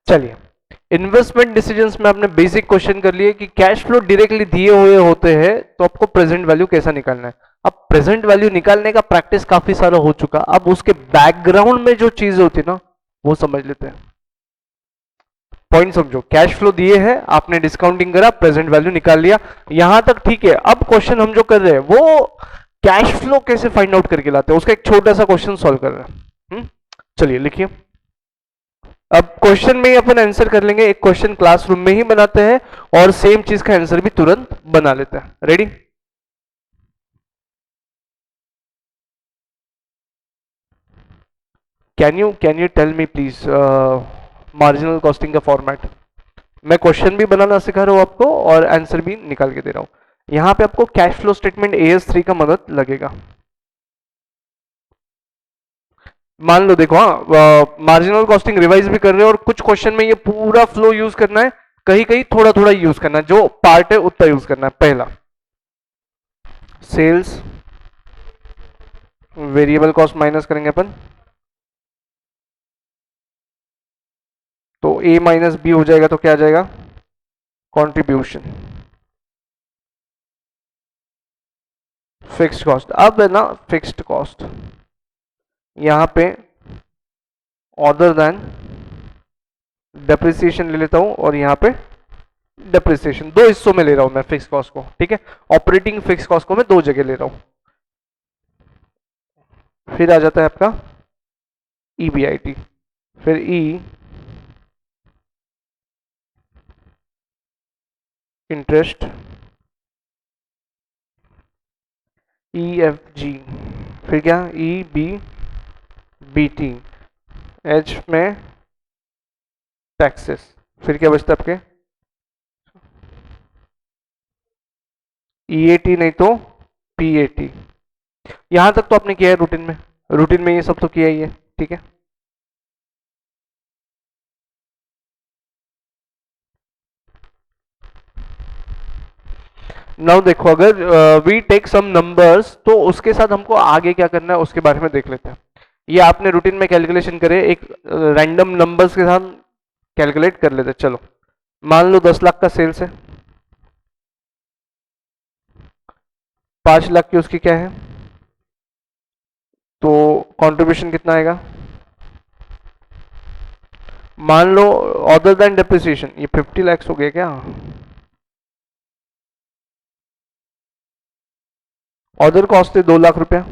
चलिए, investment decisions में आपने बेसिक क्वेश्चन कर लिए कि कैश फ्लो डायरेक्टली दिए हुए होते हैं तो आपको प्रेजेंट वैल्यू कैसा निकालना है। अब प्रेजेंट वैल्यू निकालने का प्रैक्टिस काफी सारा हो चुका, अब उसके बैकग्राउंड में जो चीज होती है ना वो समझ लेते हैं। पॉइंट समझो, कैश फ्लो दिए हैं, आपने डिस्काउंटिंग करा, प्रेजेंट वैल्यू निकाल लिया, यहां तक ठीक है। अब क्वेश्चन हम जो कर रहे हैं वो कैश फ्लो कैसे फाइंड आउट करके लाते हैं, उसका एक छोटा सा क्वेश्चन सॉल्व कर रहे हैं। चलिए लिखिए। अब क्वेश्चन में ही अपन आंसर कर लेंगे, एक क्वेश्चन क्लासरूम में ही बनाते हैं और सेम चीज का आंसर भी तुरंत बना लेते हैं। Ready? Can you tell me please marginal costing का फॉर्मेट। मैं क्वेश्चन भी बनाना सिखा रहा हूं आपको और आंसर भी निकाल के दे रहा हूं। यहां पे आपको कैश फ्लो स्टेटमेंट AS3 का मदद लगेगा। मान लो देखो, हाँ, मार्जिनल कॉस्टिंग रिवाइज भी कर रहे हो और कुछ क्वेश्चन में ये पूरा फ्लो यूज करना है, कहीं कहीं थोड़ा थोड़ा यूज करना है, जो पार्ट है उतना यूज करना है। पहला सेल्स वेरिएबल कॉस्ट माइनस करेंगे अपन, तो A माइनस बी हो जाएगा, तो क्या आ जाएगा? कंट्रीब्यूशन। फिक्स्ड कॉस्ट, अब है ना फिक्स्ड कॉस्ट यहां पे अदर देन डेप्रिसिएशन ले लेता हूं और यहां पे डेप्रिसिएशन, दो हिस्सों में ले रहा हूं मैं फिक्स कॉस्ट को, ठीक है। ऑपरेटिंग फिक्स कॉस्ट को मैं दो जगह ले रहा हूं। फिर आ जाता है आपका EBIT, फिर E इंटरेस्ट, EFG, फिर क्या EBBT, H में टैक्सेस, फिर क्या बचता है आपके EAT नहीं तो PAT। यहां तक तो आपने किया है रूटीन में, रूटीन में ये सब तो किया ही है, ठीक है। नाउ देखो, अगर वी टेक सम नंबर्स तो उसके साथ हमको आगे क्या करना है उसके बारे में देख लेते हैं। ये आपने रूटीन में कैलकुलेशन करे, एक रैंडम नंबर्स के साथ कैलकुलेट कर लेते हैं। चलो, मान लो 10 लाख का सेल्स है, 5 लाख की उसकी क्या है, तो कंट्रीब्यूशन कितना आएगा? मान लो अदर देन डेप्रिसिएशन, ये 50 लाख हो गया क्या? अदर कॉस्ट है 2 लाख रुपया,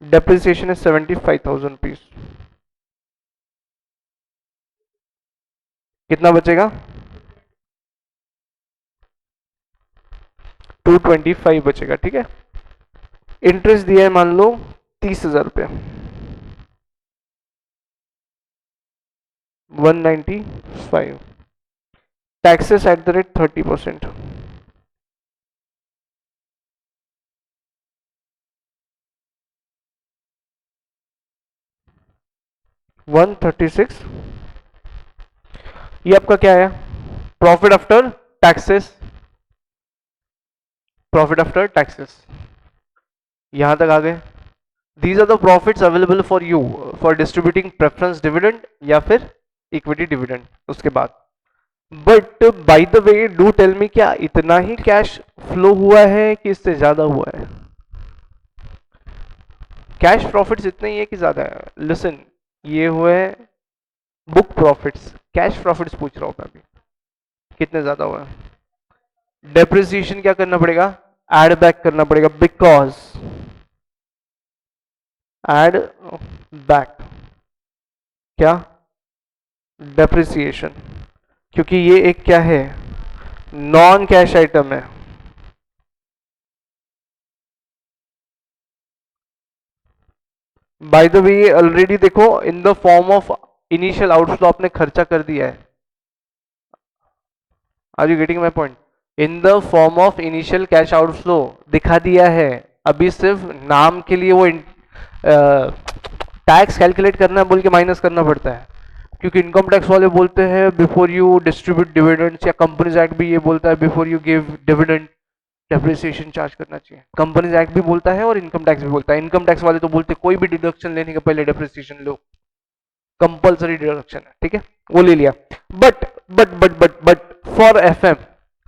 डेप्रिसिएशन है 75,000 रुपीज, कितना बचेगा? 225 बचेगा, ठीक है। इंटरेस्ट दिया है मान लो 30,000 रुपया, 195, taxes at the rate 30%, one 36। ये आपका क्या है? Profit after taxes, profit after taxes, यहां तक आ गए। These are the profits available for you for distributing preference dividend या फिर इक्विटी डिविडेंड। उसके बाद but by the way do tell me, क्या इतना ही कैश फ्लो हुआ है कि इससे ज्यादा हुआ है? कैश प्रॉफिट्स इतने ही है कि ज्यादा है? लिसन, ये हुए बुक प्रॉफिट्स, कैश प्रॉफिट्स पूछ रहा हूं मैं अभी, कितने ज्यादा हुआ है? डेप्रिसिएशन क्या करना पड़ेगा? एड बैक करना पड़ेगा, बिकॉज एड बैक क्या? डेप्रिसिएशन, क्योंकि ये एक क्या है? नॉन कैश आइटम है। बाय द वे ऑलरेडी देखो in the form of initial outflow आपने खर्चा कर दिया है। Are you getting my point? In the form of initial cash outflow दिखा दिया है, अभी सिर्फ नाम के लिए वो टैक्स कैलकुलेट करना है बोल के माइनस करना पड़ता है, क्योंकि इनकम टैक्स वाले बोलते हैं बिफोर यू डिस्ट्रीब्यूट डिविडेंड्स, या कंपनीज एक्ट भी ये बोलता है before you give dividend depreciation charge करना चाहिए। कंपनीज एक्ट भी बोलता है और इनकम टैक्स भी बोलता है। इनकम टैक्स वाले तो बोलते कोई भी डिडक्शन लेने के पहले डेप्रिसिएशन लो। कंपल्सरी डिडक्शन है, ठीक है, वो ले लिया। बट फॉर एफएम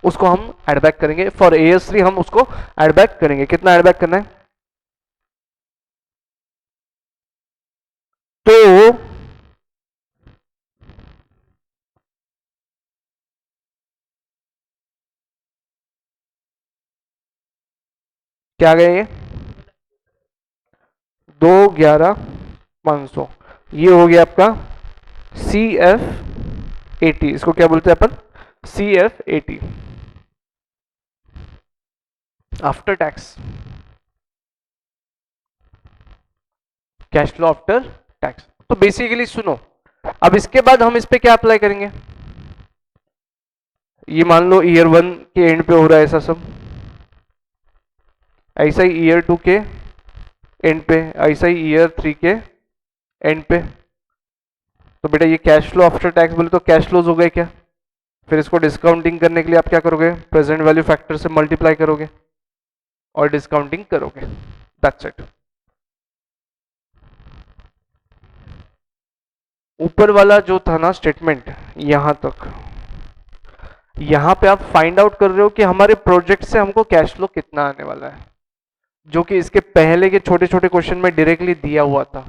उसको हम एड बैक करेंगे, फॉर AS3 हम उसको एड बैक करेंगे। कितना एड बैक करना है? तो क्या आ गया ये? 211,500, ये हो गया आपका CF80। इसको क्या बोलते हैं अपन? CF80 after tax, cash flow after tax. तो बेसिकली सुनो, अब इसके बाद हम इस पे क्या अप्लाई करेंगे? ये मान लो ईयर 1 के एंड पे हो रहा है ऐसा सब, ऐसा ही ईयर 2 के एंड पे, ऐसा ही ईयर 3 के एंड पे। तो बेटा ये कैश फ्लो आफ्टर टैक्स बोले तो कैश फ्लोज हो गए क्या? फिर इसको डिस्काउंटिंग करने के लिए आप क्या करोगे? प्रेजेंट वैल्यू फैक्टर से मल्टीप्लाई करोगे और डिस्काउंटिंग करोगे, दैट्स इट। ऊपर वाला जो था ना स्टेटमेंट, यहां तक, यहां पे आप फाइंड आउट कर रहे हो कि हमारे प्रोजेक्ट से हमको कैश फ्लो कितना आने वाला है, जो कि इसके पहले के छोटे छोटे क्वेश्चन में डायरेक्टली दिया हुआ था।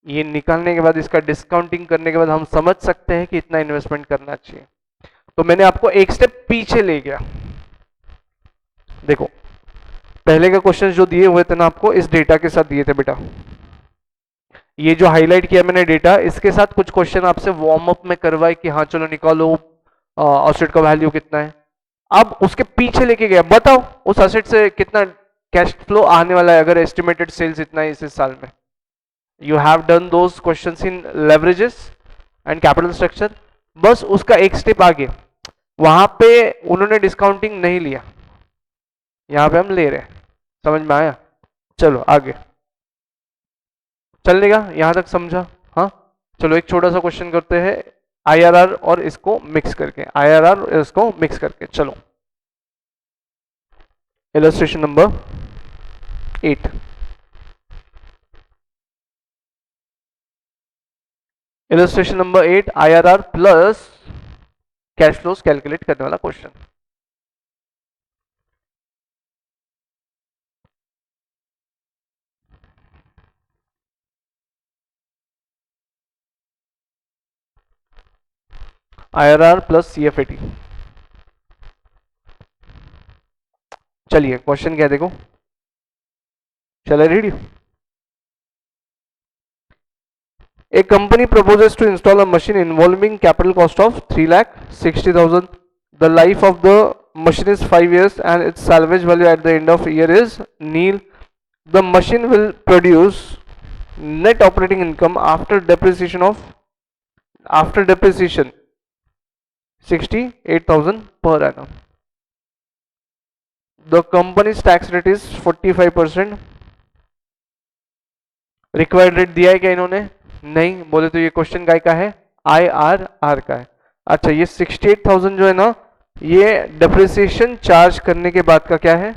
ये निकालने के बाद, इसका डिस्काउंटिंग करने के बाद हम समझ सकते हैं कि इतना इन्वेस्टमेंट करना चाहिए। तो मैंने आपको एक स्टेप पीछे ले गया। देखो पहले के क्वेश्चन जो दिए हुए थे ना आपको, इस डेटा के साथ दिए थे बेटा। ये जो हाईलाइट किया मैंने डेटा, इसके साथ कुछ क्वेश्चन आपसे वार्म अप में करवाए कि हाँ चलो निकालो एसेट का वैल्यू कितना है। अब उसके पीछे लेके गया, बताओ उस एसेट से कितना कैश फ्लो आने वाला है अगर एस्टिमेटेड सेल्स इतना है इस साल में। You have done those questions in leverages and capital structure. बस उसका एक स्टेप आगे, वहां पे उन्होंने डिस्काउंटिंग नहीं लिया, यहां पे हम ले रहे हैं। समझ में आया? चलो आगे चलेगा, यहां तक समझा? हाँ चलो एक छोटा सा क्वेश्चन करते हैं IRR और इसको मिक्स करके, IRR और इसको मिक्स करके। चलो illustration number 8। Illustration number 8 IRR plus cash flows calculate करने वाला क्वेश्चन। IRR plus CF80। चलिए क्वेश्चन क्या देखो, चलो read. A company proposes to install a machine involving capital cost of 3,60,000. The life of the machine is 5 years and its salvage value at the end of year is nil. The machine will produce net operating income after depreciation 68,000 per annum. The company's tax rate is 45%. Required rate दिया है क्या इन्होंने? नहीं। बोले तो ये question का है IRR का है। अच्छा ये 68,000 जो है ना, ये डेप्रिसिएशन चार्ज करने के बाद का क्या है?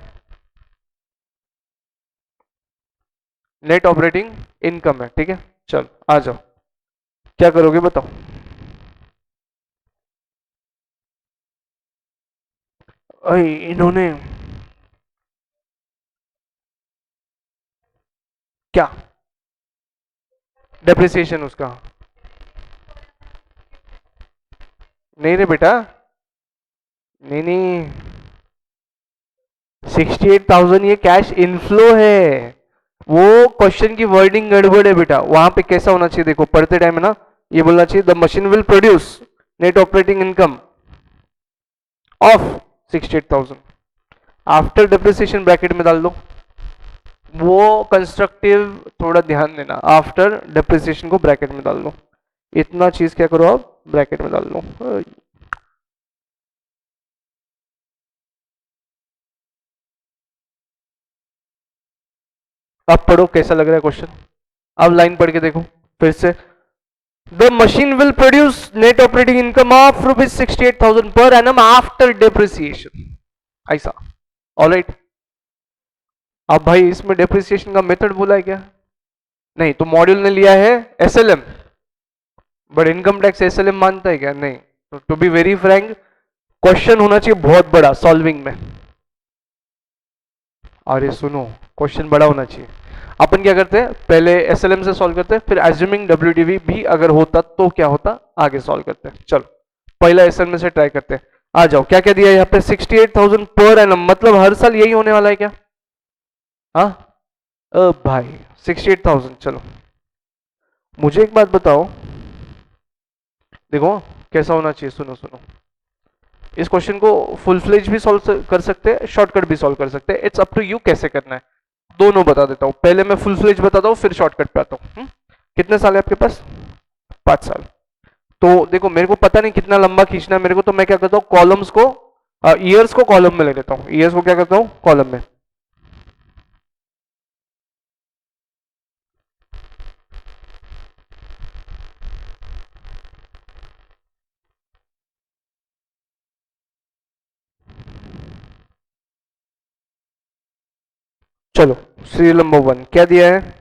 नेट ऑपरेटिंग इनकम है, ठीक है। चलो आ जाओ, क्या करोगे बताओ। इन्होंने क्या डेप्रिसिएशन उसका? नहीं रे बेटा, नहीं नहीं, 68,000 ये कैश इनफ्लो है। वो क्वेश्चन की वर्डिंग गड़बड़ है बेटा। वहां पे कैसा होना चाहिए देखो, पढ़ते टाइम है ना, ये बोलना चाहिए the machine will produce net operating income of 68,000 after depreciation bracket में डाल दो। वो कंस्ट्रक्टिव थोड़ा ध्यान देना, आफ्टर डेप्रिसिएशन को ब्रैकेट में डाल दो। इतना चीज क्या करो आप ब्रैकेट में डाल दो। अब पढ़ो कैसा लग रहा है क्वेश्चन। अब लाइन पढ़ के देखो फिर से। The machine will produce net operating income of ₹68,000 per annum after depreciation, ऐसा। ऑलराइट, अब भाई इसमें डेप्रिसिएशन का मेथड बोला है क्या? नहीं, तो मॉड्यूल ने लिया है SLM, but income tax SLM मानता है क्या? नहीं। तो to be very frank, question होना चाहिए बहुत बड़ा सॉल्विंग में। अरे सुनो, क्वेश्चन बड़ा होना चाहिए। अपन क्या करते हैं, पहले एसएलएम से सॉल्व करते हैं, फिर एज्यूमिंग डब्ल्यूडीवी भी अगर होता तो क्या होता आगे सॉल्व करते हैं। चलो पहला एसएलएम से ट्राई करते हैं। आ जाओ, क्या क्या दिया है यहाँ पे? 68,000 पर एनम, मतलब हर साल यही होने वाला है क्या? हाँ भाई 68,000। चलो मुझे एक बात बताओ, देखो कैसा होना चाहिए, सुनो सुनो। इस क्वेश्चन को फुल फ्लेज भी सॉल्व कर सकते हैं, शॉर्टकट भी सॉल्व कर सकते हैं, इट्स अप टू यू कैसे करना है। दोनों बता देता हूं, पहले मैं फुल फ्लेज बताता हूं फिर शॉर्टकट पे आता हूं। कितने साल है आपके पास? 5 साल। तो देखो मेरे को पता नहीं कितना लंबा खींचना है मेरे को, तो मैं क्या करता हूँ, कॉलम्स को ईयर्स को कॉलम में ले लेता हूँ, ईयर्स को क्या करता हूँ कॉलम में। चलो सीरियल नंबर 1 क्या दिया है?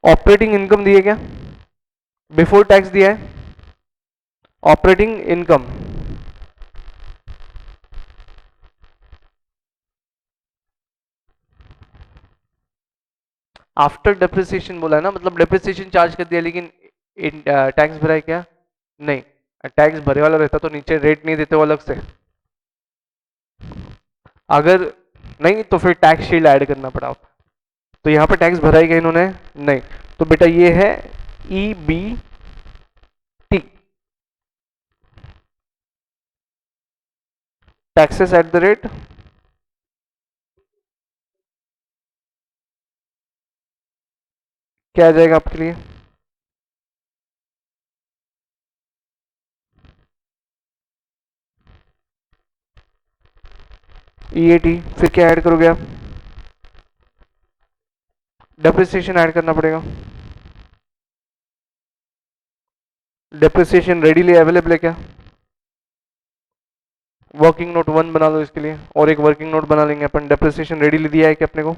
ऑपरेटिंग इनकम दिए क्या? बिफोर टैक्स दिया है ऑपरेटिंग इनकम। आफ्टर डेप्रिसिएशन बोला है ना, मतलब डेप्रिसिएशन चार्ज कर दिया, लेकिन टैक्स भरा है क्या? नहीं। टैक्स भरे वाला रहता तो नीचे रेट नहीं देते वो अलग से। अगर नहीं तो फिर टैक्स शील्ड ऐड करना पड़ा। तो यहाँ पे टैक्स भरा ही क्या इन्होंने? नहीं। तो बेटा ये है EBT, taxes at the rate क्या आ जाएगा आपके लिए? EAT। फिर क्या ऐड करोगे आप? डेप्रिसिएशन ऐड करना पड़ेगा। डेप्रिसिएशन रेडीली अवेलेबल है क्या? वर्किंग नोट 1 बना लो इसके लिए, और एक वर्किंग नोट बना लेंगे अपन। डेप्रिसिएशन रेडीली दिया है क्या अपने को?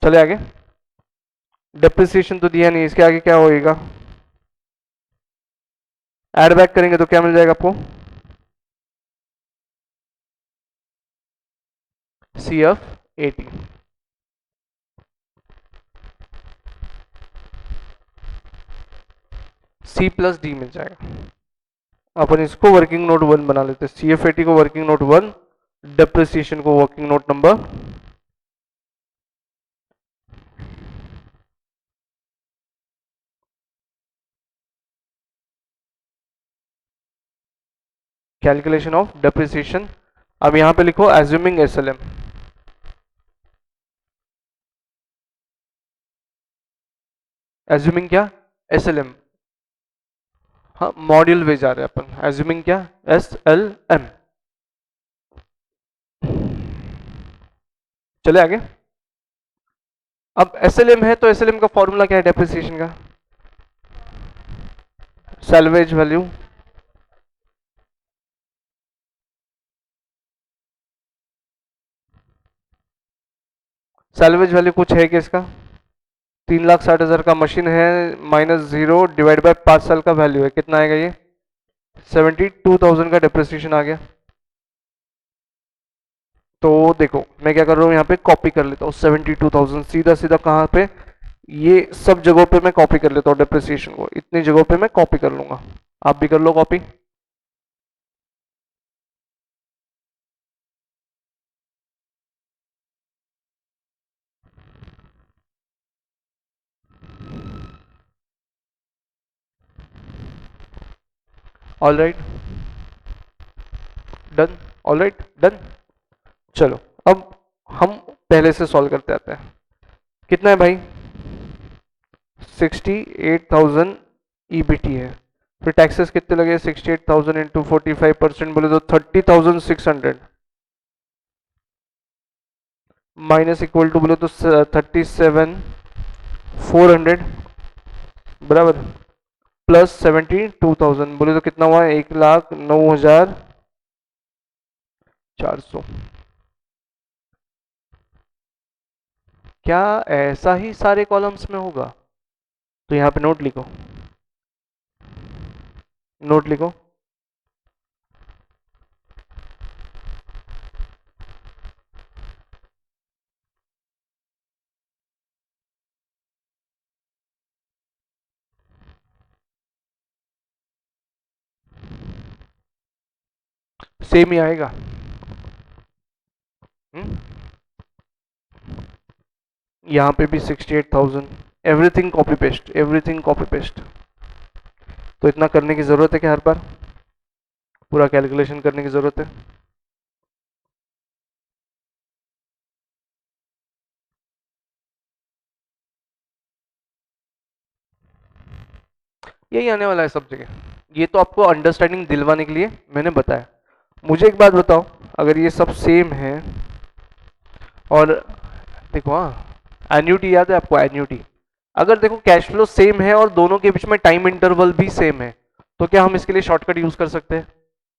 चले आगे। डेप्रिसिएशन तो दिया नहीं, इसके आगे क्या होएगा? ऐड बैक करेंगे तो क्या मिल जाएगा आपको? CF80। C+D मिल जाएगा। अपन इसको वर्किंग नोट 1 बना लेते हैं, CF80 को वर्किंग नोट 1, डेप्रिसिएशन को working note number. Calculation of depreciation. अब यहां पे लिखो एज्यूमिंग एसएलएम। एज्यूमिंग क्या? एसएलएम। हाँ मॉड्यूल वे जा रहे हैं अपन, एज्यूमिंग क्या? SLM। चले आगे। अब SLM है तो SLM का फॉर्मूला क्या है डेप्रिसिएशन का? Salvage value. सैल्वेज वैल्यू कुछ है कि इसका? 3,60,000 का मशीन है, -0 डिवाइड बाय 5 साल का वैल्यू है, कितना आएगा ये? 72,000 का डेप्रिसिएशन आ गया। तो देखो मैं क्या कर रहा हूँ, यहाँ पे कॉपी कर लेता हूँ 72,000, सीधा सीधा कहाँ पे, ये सब जगहों पे मैं कॉपी कर लेता हूँ डेप्रिसिएशन को, इतनी जगहों पे मैं कॉपी कर लूंगा। आप भी कर लो copy. All right done, all right done. चलो अब हम पहले से सॉल्व करते आते हैं। कितना है भाई? 68,000 EBT है। फिर टैक्सेस कितने लगे? 68,000 इंटू 45% बोले तो 30,600 माइनस इक्वल टू बोले तो 37,400 बराबर, प्लस 72,000 बोले तो कितना हुआ, 1,09,400। क्या ऐसा ही सारे कॉलम्स में होगा? तो यहाँ पे नोट लिखो, नोट लिखो। सेम ही आएगा। यहाँ पे भी 68,000, everything copy paste, everything copy paste. तो इतना करने की जरूरत है क्या हर बार? पूरा कैलकुलेशन करने की जरूरत है? यही आने वाला है सब जगह। ये तो आपको अंडरस्टैंडिंग दिलवाने के लिए मैंने बताया। मुझे एक बात बताओ, अगर ये सब सेम है और देखो, हाँ एन्यूटी याद है आपको, एन्यूटी। अगर देखो कैश फ्लो सेम है और दोनों के बीच में टाइम इंटरवल भी सेम है, तो क्या हम इसके लिए शॉर्टकट यूज कर सकते हैं?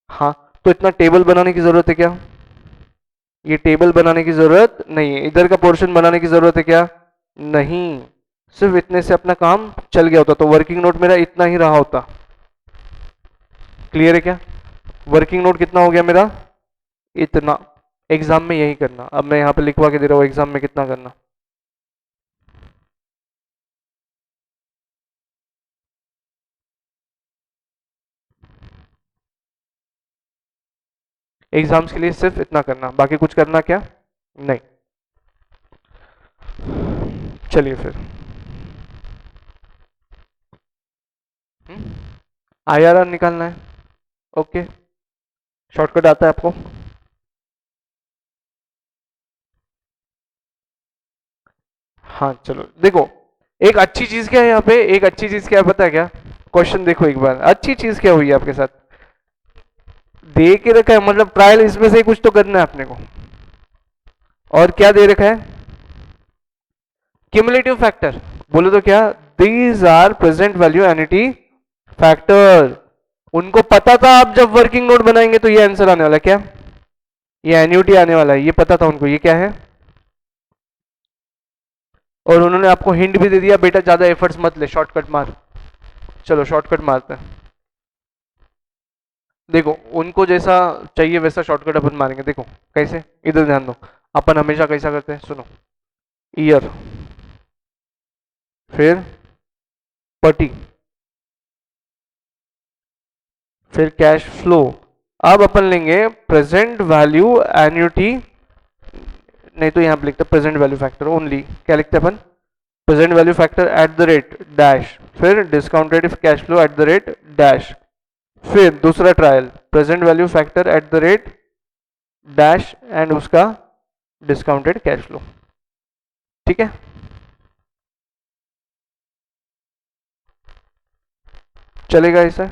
हाँ। तो इतना टेबल बनाने की जरूरत है क्या? ये टेबल बनाने की जरूरत नहीं है। इधर का पोर्शन बनाने की जरूरत है क्या? नहीं। सिर्फ इतने से अपना काम चल गया होता, तो वर्किंग नोट मेरा इतना ही रहा होता। क्लियर है क्या? वर्किंग नोट कितना हो गया मेरा? इतना। एग्जाम में यही करना। अब मैं यहाँ पे लिखवा के दे रहा हूँ, एग्जाम में कितना करना। एग्जाम्स के लिए सिर्फ इतना करना, बाकी कुछ करना क्या नहीं। चलिए फिर, आईआरआर निकालना है। ओके, शॉर्टकट आता है आपको? हाँ चलो देखो, एक अच्छी चीज क्या है यहाँ पे, एक अच्छी चीज क्या है पता है क्या? क्वेश्चन देखो एक बार, अच्छी चीज क्या हुई है आपके साथ? दे के रखा है, मतलब ट्रायल इसमें से कुछ तो करना है अपने को। और क्या दे रखा है? Cumulative factor. बोले तो क्या, these are present value annuity factor. उनको पता था आप जब वर्किंग नोट बनाएंगे तो ये आंसर आने वाला है। क्या? ये एन्युटी आने वाला है, ये पता था उनको। ये क्या है? और उन्होंने आपको हिंट भी दे दिया, बेटा ज्यादा एफर्ट्स मत ले, शॉर्टकट मार। चलो शॉर्टकट मारते हैं। देखो उनको जैसा चाहिए वैसा शॉर्टकट अपन मारेंगे। देखो कैसे, इधर ध्यान दो। अपन हमेशा कैसा करते हैं, सुनो। ईयर, फिर पटी, फिर कैश फ्लो। अब अपन लेंगे प्रेजेंट वैल्यू एन्युटी, नहीं तो यहां पे लिखते प्रेजेंट वैल्यू फैक्टर ओनली। क्या लिखते हैं अपन? Present value factor at the rate dash, फिर discounted if cash flow at the rate dash, फिर दूसरा trial present value factor at the rate dash and उसका डिस्काउंटेड कैश फ्लो। ठीक है, चलेगा ऐसा?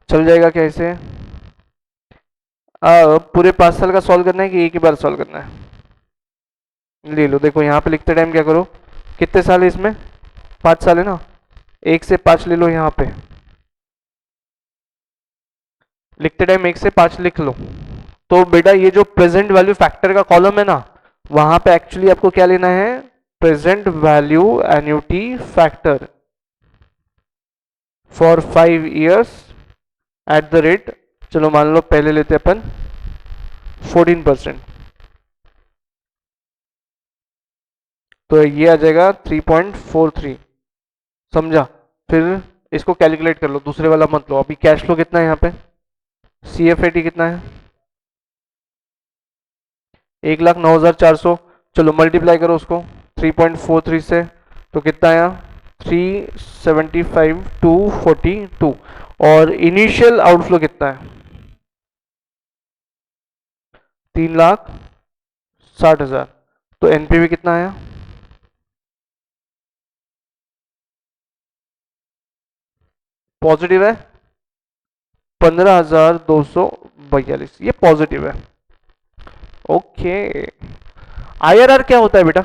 चल जाएगा कैसे? पूरे 5 साल का सॉल्व करना है कि एक ही बार सॉल्व करना है? ले लो, देखो यहाँ पे लिखते टाइम क्या करो, कितने साल है इसमें? 5 साल है ना, 1 से 5 ले लो। यहाँ पे लिखते टाइम 1 से 5 लिख लो। तो बेटा ये जो प्रेजेंट वैल्यू फैक्टर का कॉलम है ना, वहां पे एक्चुअली आपको क्या लेना है? Present value annuity factor for 5 years eight the rate, चलो मान लो पहले लेते अपन 14%, तो ये आ जाएगा 3.43। समझा? फिर इसको कैलकुलेट कर लो, दूसरे वाला मत लो। अभी कैश फ्लो कितना है यहाँ पे? CFAT कितना है? 1,09,400। चलो मल्टीप्लाई करो उसको 3.43 से, तो कितना आया? 375,242। और इनिशियल आउटफ्लो कितना है? 3,60,000। तो एनपीवी कितना आया? पॉजिटिव है 15,242, ये पॉजिटिव है। ओके, आईआरआर क्या होता है बेटा,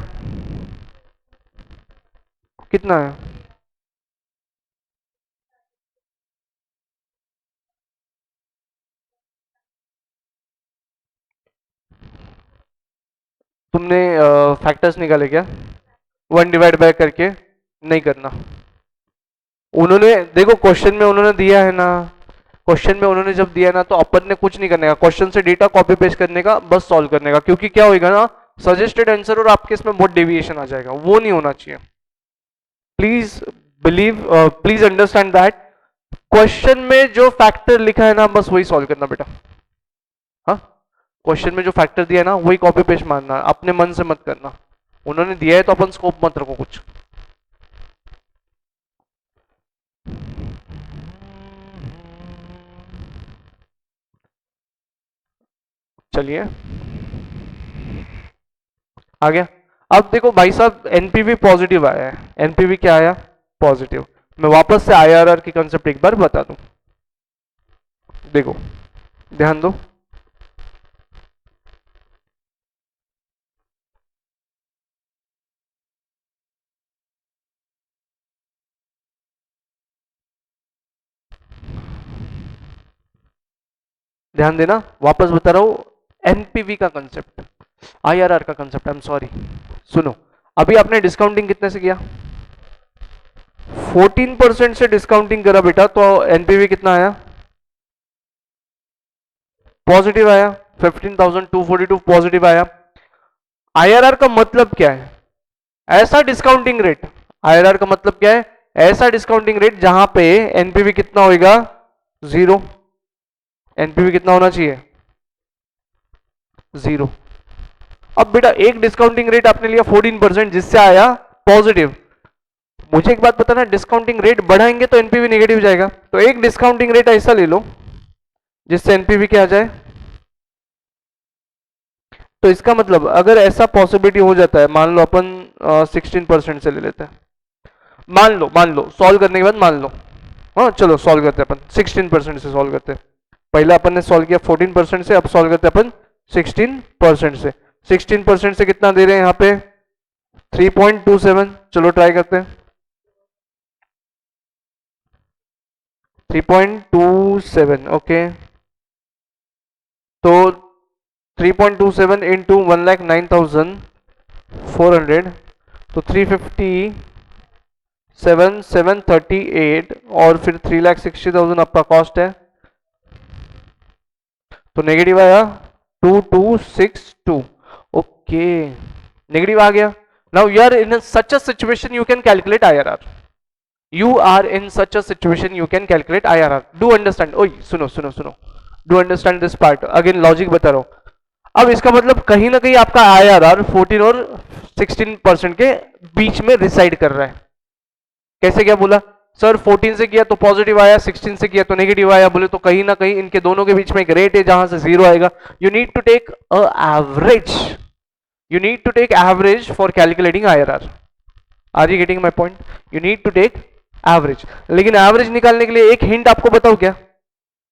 कितना है? तुमने फैक्टर्स निकाले क्या? 1 डिवाइड बाय करके नहीं करना। उन्होंने देखो क्वेश्चन में उन्होंने दिया है ना, क्वेश्चन में उन्होंने जब दिया ना तो अपन ने कुछ नहीं करने का, क्वेश्चन से डेटा कॉपी पेस्ट करने का, बस सॉल्व करने का। क्योंकि क्या होगा ना, सजेस्टेड आंसर और आपके इसमें बहुत डेविएशन आ जाएगा, वो नहीं होना चाहिए। Please believe, please understand that question में जो फैक्टर लिखा है ना बस वही सॉल्व करना बेटा। हाँ, क्वेश्चन में जो फैक्टर दिया है ना वही कॉपी पेस्ट मारना, अपने मन से मत करना। उन्होंने दिया है तो अपन स्कोप मत रखो कुछ। चलिए आ गया। अब देखो भाई साहब, एनपीवी पॉजिटिव आया है, एनपीवी क्या आया? पॉजिटिव। मैं वापस से आईआरआर की कंसेप्ट एक बार बता दूं, देखो ध्यान दो। ध्यान देना, वापस बता रहा हूं, एनपीवी का कंसेप्ट, आईआरआर का कंसेप्ट, आई एम सॉरी। सुनो, अभी आपने डिस्काउंटिंग कितने से किया? 14% से डिस्काउंटिंग करा बेटा, तो एनपीवी कितना आया? पॉजिटिव आया, 15,242 पॉजिटिव आया। आईआरआर का मतलब क्या है? ऐसा डिस्काउंटिंग रेट। आईआरआर का मतलब क्या है? ऐसा डिस्काउंटिंग रेट जहां पे एनपीवी कितना होगा? 0। एनपीवी कितना होना चाहिए? 0। अब बेटा एक डिस्काउंटिंग रेट आपने लिया 14%, जिससे आया पॉजिटिव। मुझे एक बात बताना, डिस्काउंटिंग रेट बढ़ाएंगे तो एनपीवी नेगेटिव जाएगा, तो एक डिस्काउंटिंग रेट ऐसा ले लो जिससे एनपीवी क्या आ जाए। तो इसका मतलब अगर ऐसा पॉसिबिलिटी हो जाता है, मान लो अपन 16% से ले लेते हैं, मान लो सॉल्व करने के बाद मान लो, हाँ चलो सॉल्व करते हैं अपन 16% से सॉल्व करते हैं। पहले अपन ने सॉल्व किया 14% से, अब सॉल्व करते हैं अपन 16% से। 16% से कितना दे रहे हैं यहाँ पे? 3.27। चलो ट्राई करते हैं, 3.27। ओके, तो 3.27 इंटू 1,09,400, तो 357,738, और फिर 3,60,000 आपका कॉस्ट है, तो नेगेटिव आया 2262। ओके, नेगेटिव आ गया। Now you are in such a situation you can calculate IRR. You are in such a situation you can calculate IRR. Do understand? ओए सुनो सुनो सुनो, do understand this part, again logic बता रहा हूं। अब इसका मतलब कहीं ना कहीं आपका आईआरआर 14 और 16% के बीच में रिसाइड कर रहा है। कैसे, क्या बोला सर? 14 से किया तो पॉजिटिव आया, 16 से किया तो नेगेटिव आया। बोले तो कहीं ना कहीं इनके दोनों के बीच में एक रेट है जहां से 0 आएगा। You need to take a average, you need to take average for calculating IRR. Are you getting my point? You need to take average. लेकिन एवरेज निकालने के लिए एक हिंट आपको बताओ क्या?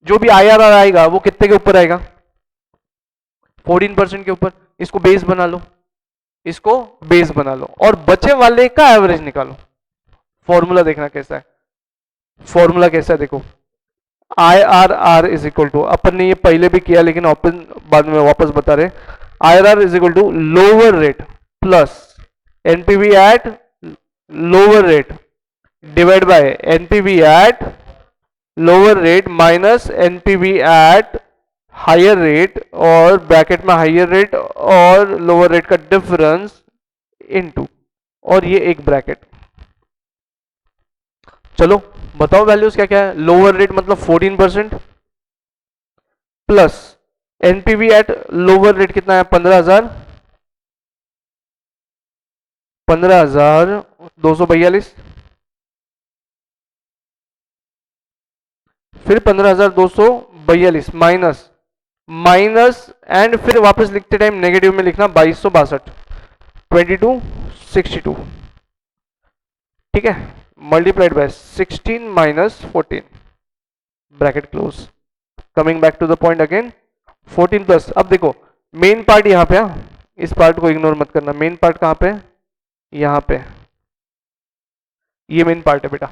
जो भी IRR आएगा वो कितने के ऊपर आएगा? 14% के ऊपर। इसको बेस बना लो, इसको बेस बना लो, और बचे वाले का एवरेज निकालो। फॉर्मूला देखना कैसा है, फॉर्मूला कैसा है देखो। IRR इज इक्वल टू, अपन ने ये पहले भी किया लेकिन अपन बाद में वापस बता रहे, IRR is equal to lower rate plus NPV at lower rate divide by NPV at lower rate minus NPV at higher rate, और ब्रैकेट में हायर रेट और लोअर रेट का डिफरेंस इनटू, और ये एक ब्रैकेट। चलो बताओ वैल्यूज क्या क्या है। लोअर रेट मतलब 14% plus NPV at lower rate कितना है? 15,000, 15,242, फिर 15,242 माइनस माइनस, एंड फिर वापस लिखते टाइम नेगेटिव में लिखना 2262, 2262। ठीक है, multiplied by 16 minus 14 bracket close. Coming back to the point again 14 plus, अब देखो मेन पार्ट यहाँ पे, इस पार्ट को इग्नोर मत करना, मेन पार्ट कहाँ पे, यहाँ पे, ये मेन पार्ट है बेटा।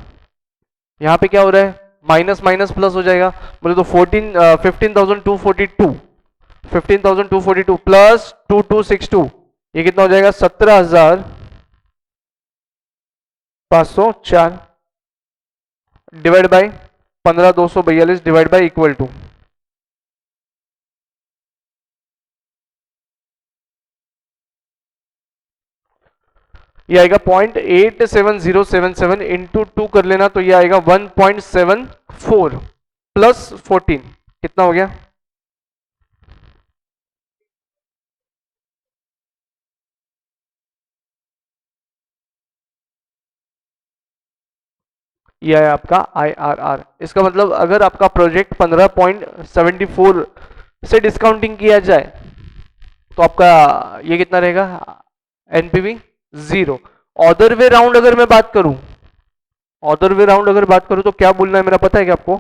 यहाँ पे क्या हो रहा है, माइनस माइनस प्लस हो जाएगा, बोले तो 15,242 15,242 प्लस 2262, ये कितना हो जाएगा 17,504 divide by 15,242 divide by equal to, ये आएगा 0.87077 इंटू 2 कर लेना, तो ये आएगा 1.74 प्लस 14 कितना हो गया, ये है आपका IRR। इसका मतलब अगर आपका प्रोजेक्ट 15.74 से डिस्काउंटिंग किया जाए तो आपका ये कितना रहेगा, एनपीवी 0। अदर वे राउंड अगर मैं बात करूं, अदर वे राउंड अगर बात करूं तो क्या बोलना है मेरा पता है कि आपको,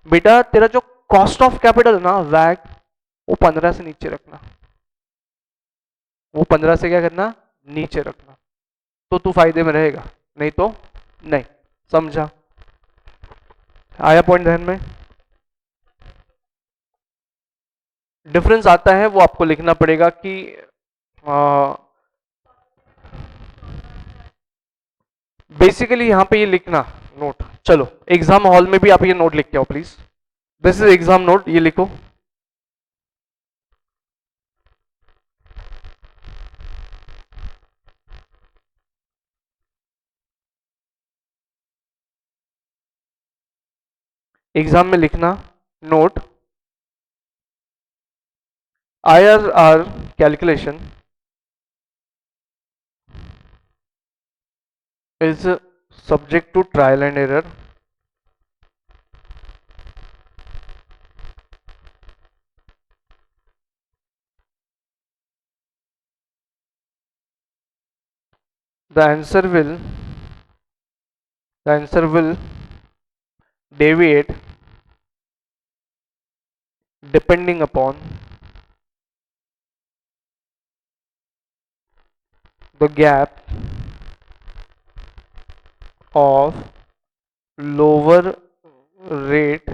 बेटा तेरा जो कॉस्ट ऑफ कैपिटल है ना वैग, वो 15 से नीचे रखना, वो 15 से क्या करना, नीचे रखना, तो तू फायदे में रहेगा, नहीं तो नहीं। समझा, आया पॉइंट ध्यान में। डिफरेंस आता है वो आपको लिखना पड़ेगा कि बेसिकली यहां पे ये लिखना नोट, चलो एग्जाम हॉल में भी आप ये नोट लिख के आओ please, this is exam note, ये लिखो। एग्जाम में लिखना note, IRR calculation is subject to trial and error. The answer will deviate depending upon the gap of lower rate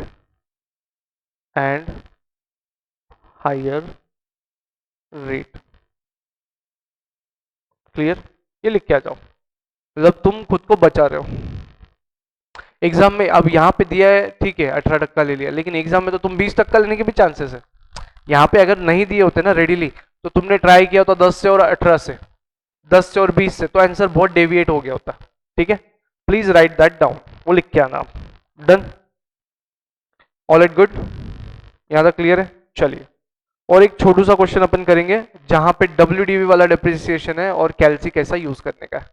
and higher rate। Clear, ये लिख के आ जाओ, मतलब तुम खुद को बचा रहे हो एग्जाम में। अब यहाँ पे दिया है ठीक है 18% ले लिया, लेकिन एग्जाम में तो तुम 20% लेने के भी चांसेस है। यहाँ पे अगर नहीं दिए होते ना रेडीली, तो तुमने ट्राई किया होता 10 से और 18 से, 10 से और 20 से, तो आंसर बहुत डेविएट हो गया होता। ठीक है, प्लीज राइट दैट डाउन, वो लिख के आना आप। डन, ऑल इट गुड, यहाँ तक क्लियर है। चलिए और एक छोटू सा क्वेश्चन अपन करेंगे जहां पे WDV वाला डिप्रिसिएशन है और कैल्सी कैसा यूज करने का है।